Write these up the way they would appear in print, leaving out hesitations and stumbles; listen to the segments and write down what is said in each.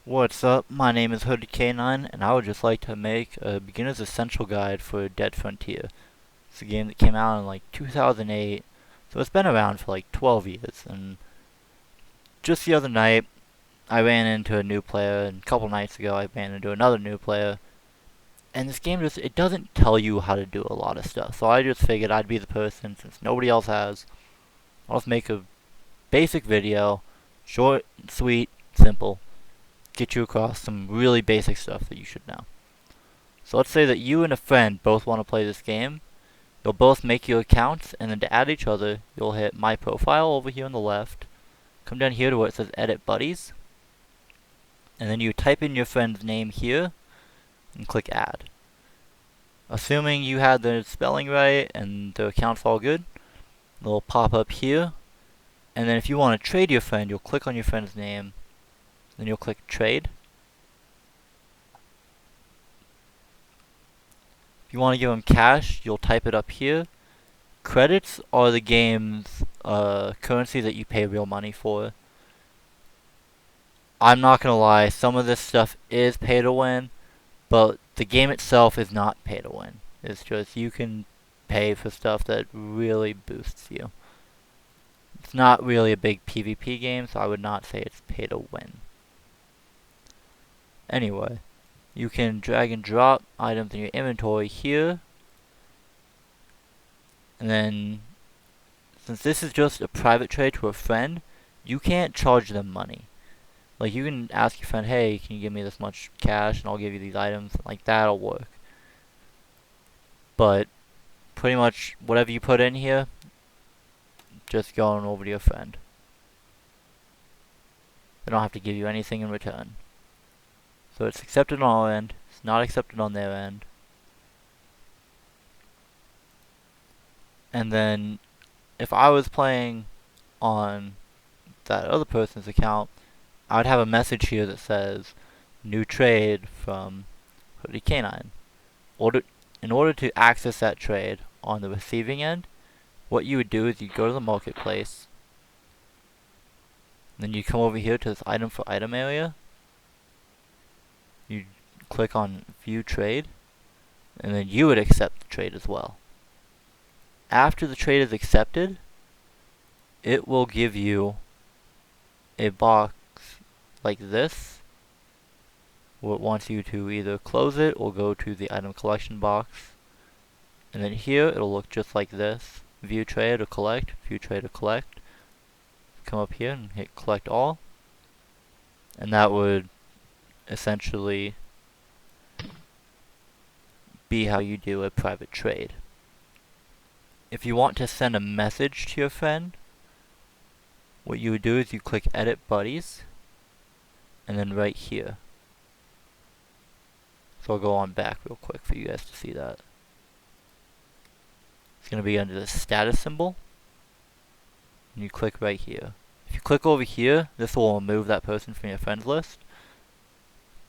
What's up? My name is Hooded K9, and I would just like to make a beginner's essential guide for Dead Frontier. It's a game that came out in like 2008, so it's been around for like 12 years. And just the other night, I ran into a new player, and a couple nights ago, I ran into another new player. And this game it doesn't tell you how to do a lot of stuff. So I just figured I'd be the person, since nobody else has. I'll just make a basic video, short, sweet, simple, get you across some really basic stuff that you should know. So let's say that you and a friend both want to play this game. You'll both make your accounts, and then to add each other, you'll hit My Profile over here on the left. Come down here to where it says Edit Buddies. And then you type in your friend's name here, and click Add. Assuming you had the spelling right and the account's all good, it'll pop up here. And then if you want to trade your friend, you'll click on your friend's name, then you'll click Trade. If you want to give them cash, you'll type it up here. Credits are the game's currency that you pay real money for. I'm not gonna lie, some of this stuff is pay to win, but the game itself is not pay to win. It's just you can pay for stuff that really boosts you. It's not really a big PvP game, so I would not say it's pay to win. Anyway, you can drag and drop items in your inventory here. And then, since this is just a private trade to a friend, you can't charge them money. Like, you can ask your friend, hey, can you give me this much cash and I'll give you these items. Like, that'll work. But, pretty much, whatever you put in here, just going over to your friend. They don't have to give you anything in return. So it's accepted on our end. It's not accepted on their end. And then, if I was playing on that other person's account, I would have a message here that says, new trade from Hooded K9. In order to access that trade on the receiving end, what you would do is you'd go to the marketplace, then you come over here to this item for item area, you click on view trade, and then you would accept the trade as well. After the trade is accepted, it will give you a box like this, where it wants you to either close it or go to the item collection box. And then here it'll look just like this. View trade or collect, view trade or collect. Come up here and hit collect all. And that would essentially be how you do a private trade. If you want to send a message to your friend, what you would do is you click Edit Buddies, and then right here. So I'll go on back real quick for you guys to see that. It's going to be under the status symbol, and you click right here. If you click over here, this will remove that person from your friends list.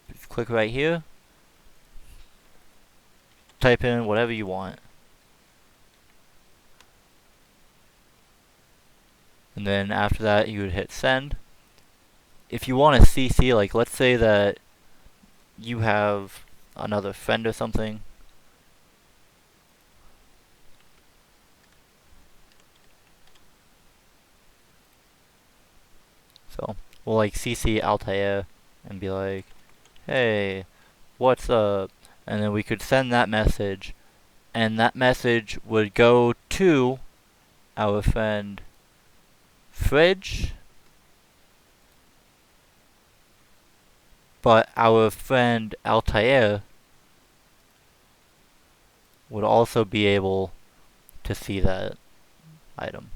If you click right here, type in whatever you want. And then after that, you would hit send. If you want to CC, like let's say that you have another friend or something. So we'll like CC Altair and be like, hey, what's up? And then we could send that message, and that message would go to our friend Fridge, but our friend Altair would also be able to see that item.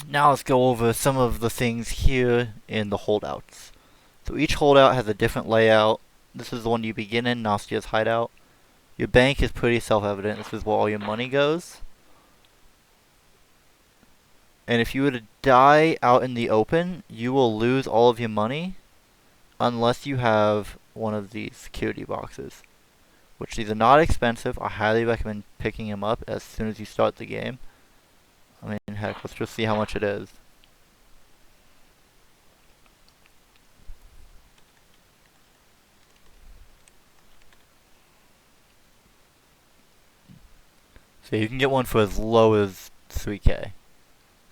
Now let's go over some of the things here in the holdouts. So each holdout has a different layout. This is the one you begin in, Nastia's hideout. Your bank is pretty self-evident. This is where all your money goes. And if you were to die out in the open, you will lose all of your money unless you have one of these security boxes, which these are not expensive. I highly recommend picking them up as soon as you start the game. I mean, And heck, let's just see how much it is. So you can get one for as low as 3K.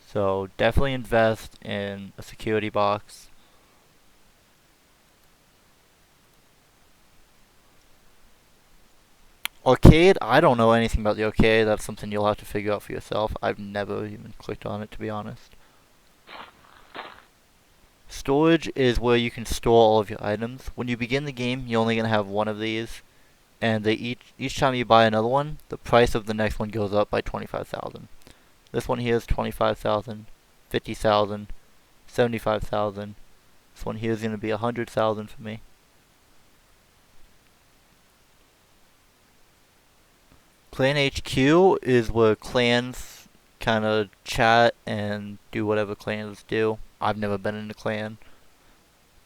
So definitely invest in a security box. Arcade, I don't know anything about the arcade. That's something you'll have to figure out for yourself. I've never even clicked on it, to be honest. Storage is where you can store all of your items. When you begin the game, you're only going to have one of these. And they each time you buy another one, the price of the next one goes up by 25,000. This one here is 25,000, 50,000, 75,000. This one here is going to be 100,000 for me. Clan HQ is where clans kind of chat and do whatever clans do. I've never been in a clan,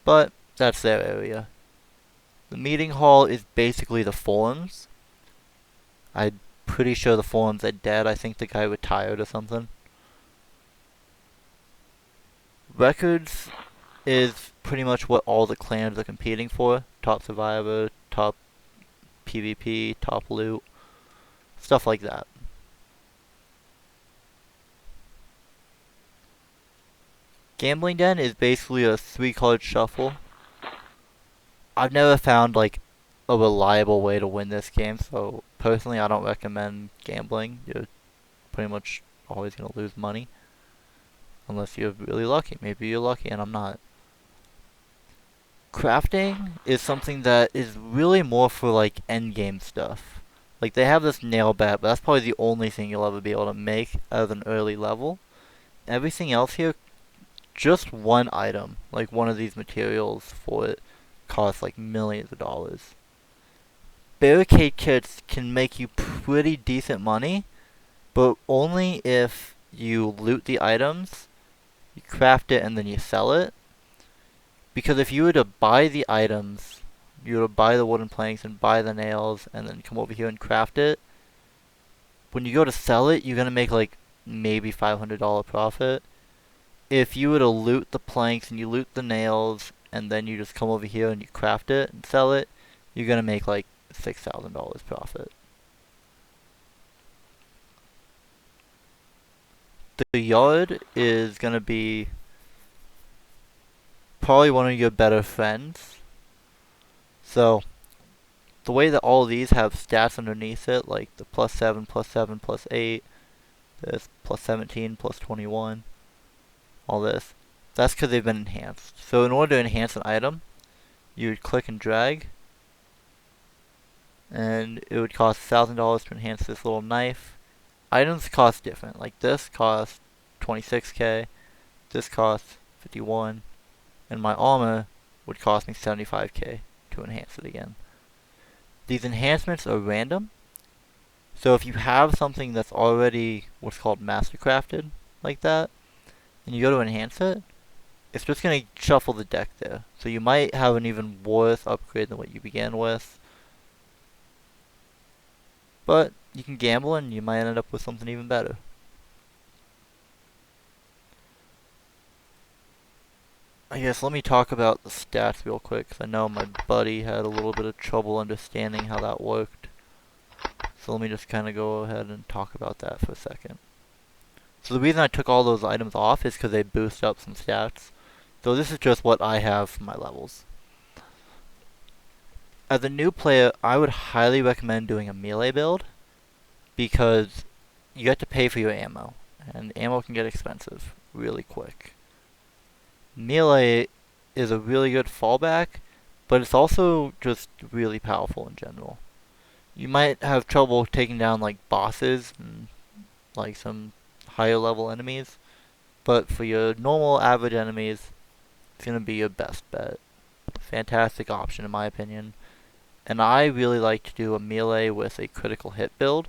but that's their area. The meeting hall is basically the forums. I'm pretty sure the forums are dead. I think the guy retired or something. Records is pretty much what all the clans are competing for. Top survivor, top PvP, top loot, stuff like that. Gambling Den is basically a 3-card shuffle. I've never found like a reliable way to win this game, so personally I don't recommend gambling. You're pretty much always going to lose money. Unless you're really lucky. Maybe you're lucky and I'm not. Crafting is something that is really more for like endgame stuff. Like they have this nail bat, but that's probably the only thing you'll ever be able to make at an early level. Everything else here, just one item, like one of these materials for it, costs like millions of dollars. Barricade kits can make you pretty decent money, but only if you loot the items, you craft it, and then you sell it. Because if you were to buy the items, you were to buy the wooden planks and buy the nails and then come over here and craft it, when you go to sell it, you're going to make like maybe $500 profit. If you were to loot the planks and you loot the nails and then you just come over here and you craft it and sell it, you're going to make like $6,000 profit. The yard is going to be probably one of your better friends. So, the way that all of these have stats underneath it, like the +7, +7, +8, this +17, +21, all this, that's because they've been enhanced. So in order to enhance an item, you would click and drag, and it would cost $1,000 to enhance this little knife. Items cost different, like this costs 26k, this costs 51, and my armor would cost me 75k to enhance it again. These enhancements are random, so if you have something that's already what's called mastercrafted, like that, and you go to enhance it, it's just going to shuffle the deck there. So you might have an even worse upgrade than what you began with, but you can gamble and you might end up with something even better. I guess let me talk about the stats real quick, because I know my buddy had a little bit of trouble understanding how that worked. So let me just kind of go ahead and talk about that for a second. So the reason I took all those items off is because they boost up some stats. So this is just what I have for my levels. As a new player, I would highly recommend doing a melee build, because you have to pay for your ammo, and ammo can get expensive really quick. Melee is a really good fallback, but it's also just really powerful in general. You might have trouble taking down like bosses and like some higher level enemies, but for your normal average enemies, it's going to be your best bet. Fantastic option in my opinion. And I really like to do a melee with a critical hit build,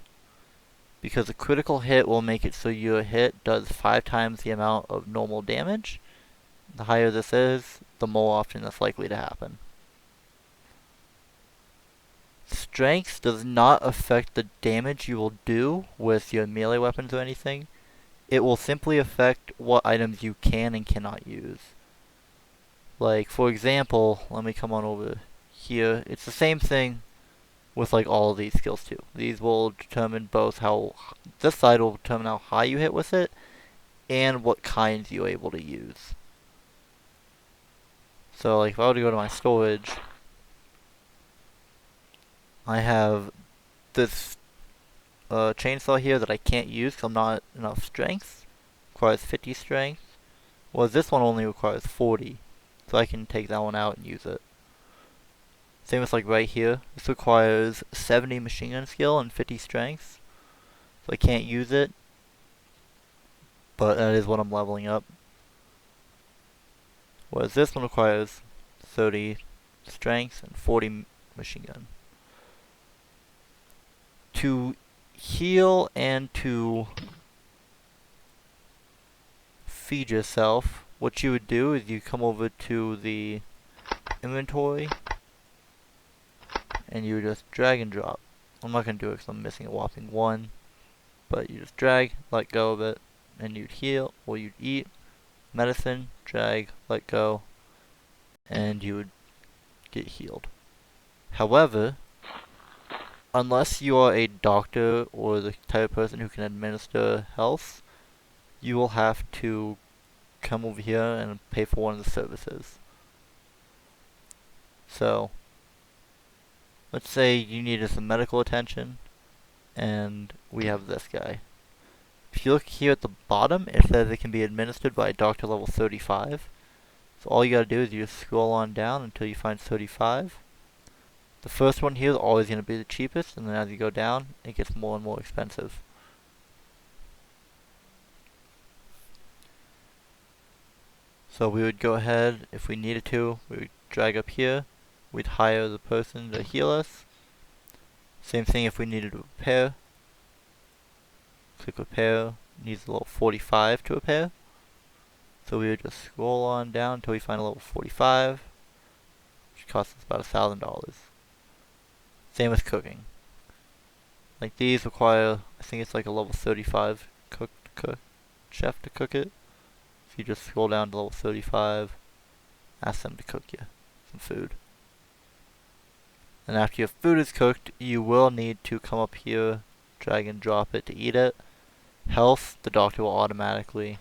because a critical hit will make it so your hit does 5 times the amount of normal damage. The higher this is, the more often that's likely to happen. Strength does not affect the damage you will do with your melee weapons or anything. it will simply affect what items you can and cannot use. Like, for example, let me come on over here. It's the same thing with like all of these skills too. These will determine both how, this side will determine how high you hit with it and what kinds you're able to use. So like if I were to go to my storage, I have this chainsaw here that I can't use because I'm not enough strength. Requires 50 strength. Whereas this one only requires 40. So I can take that one out and use it. Same as like right here. This requires 70 machine gun skill and 50 strength. So I can't use it. But that is what I'm leveling up. Whereas this one requires 30 strength and 40 machine gun. To heal and to feed yourself, what you would do is you come over to the inventory and you just drag and drop. I'm not going to do it because I'm missing a whopping 1, but you just drag, let go of it, and you'd heal, or you'd eat medicine, drag, let go, and you would get healed. However, unless you are a doctor or the type of person who can administer health, you will have to come over here and pay for one of the services. So, let's say you needed some medical attention, and we have this guy. If you look here at the bottom, it says it can be administered by doctor level 35. So all you gotta do is you just scroll on down until you find 35. The first one here is always going to be the cheapest, and then as you go down, it gets more and more expensive. So we would go ahead, if we needed to, we would drag up here, we'd hire the person to heal us. Same thing if we needed to repair. Click repair, needs a level 45 to repair. So we would just scroll on down until we find a level 45, which costs us about $1,000. Same with cooking. Like these require, I think it's like a level 35 chef to cook it. If you just scroll down to level 35, ask them to cook you some food. And after your food is cooked, you will need to come up here, drag and drop it to eat it. Health, the doctor will automatically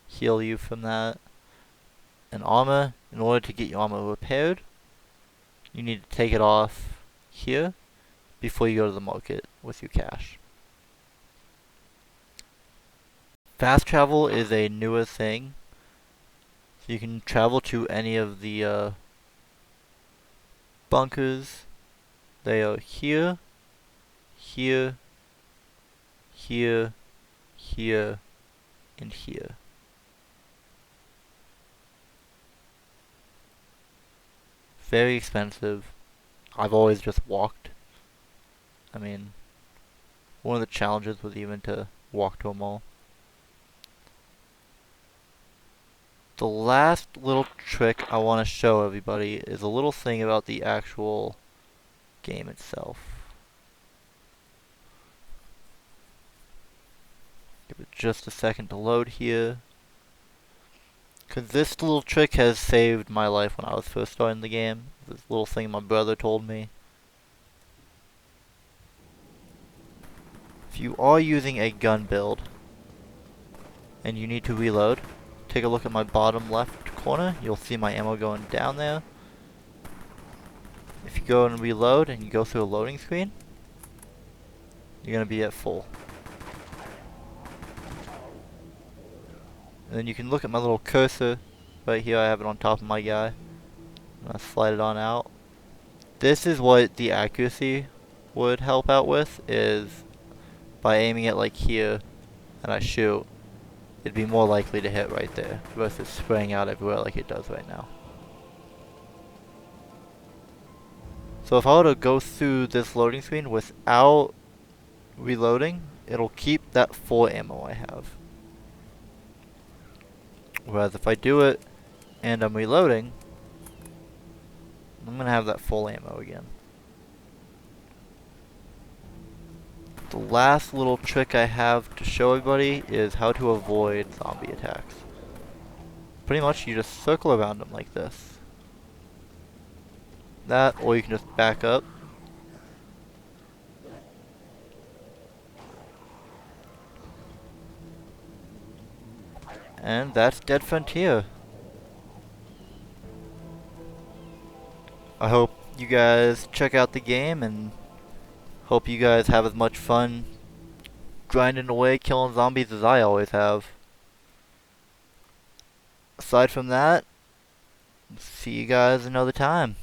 heal you from that. And armor, in order to get your armor repaired, you need to take it off here before you go to the market with your cash. Fast travel is a newer thing. So you can travel to any of the bunkers. They are here, here, here, here, and here. Very expensive. I've always just walked. I mean, one of the challenges was even to walk to a mall. The last little trick I want to show everybody is a little thing about the actual game itself. Give it just a second to load here. Because this little trick has saved my life when I was first starting the game. This little thing my brother told me. If you are using a gun build and you need to reload, take a look at my bottom left corner. You'll see my ammo going down there. If you go and reload and you go through a loading screen, you're going to be at full. And then you can look at my little cursor right here. I have it on top of my guy. I'm going to slide it on out. This is what the accuracy would help out with, is by aiming it like here and I shoot, it'd be more likely to hit right there versus spraying out everywhere like it does right now. So if I were to go through this loading screen without reloading, it'll keep that full ammo I have. Whereas if I do it and I'm reloading, I'm going to have that full ammo again. The last little trick I have to show everybody is how to avoid zombie attacks. Pretty much you just circle around them like this. That, or you can just back up. And that's Dead Frontier. I hope you guys check out the game and hope you guys have as much fun grinding away killing zombies as I always have. Aside from that, see you guys another time.